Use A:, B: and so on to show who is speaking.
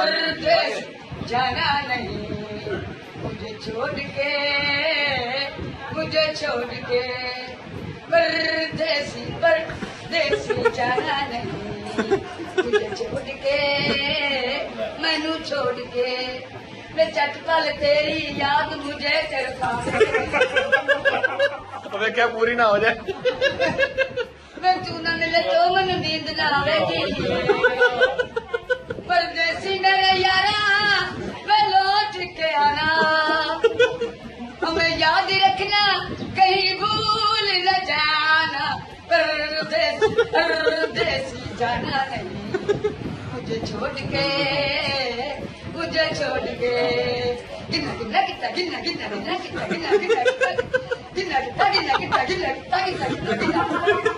A: परदेस जाना नहीं, मुझे छोड़ के परदेसी जाना नहीं, मुझे छोड़ के मैनू छोड़ के मैं चटपल तेरी याद मुझे करता
B: अबे क्या पूरी ना हो जाए।
A: मैं तू ना मिले तो मन नींद ना आवेगी, परदेसी मेरे यारा मैं लौट के आना, हमें याद रखना कहीं भूल न जाना, परदेसी जाना नहीं, मुझे छोड़ के गिन्ना गिन्ना गिन्ना गिन्ना गिन्ना गिन्ना गिन्ना गिन्ना गिन्ना गिन्ना गिन्ना गिन्ना गिन्ना गिन्ना गिन्ना गिन्ना गिन्ना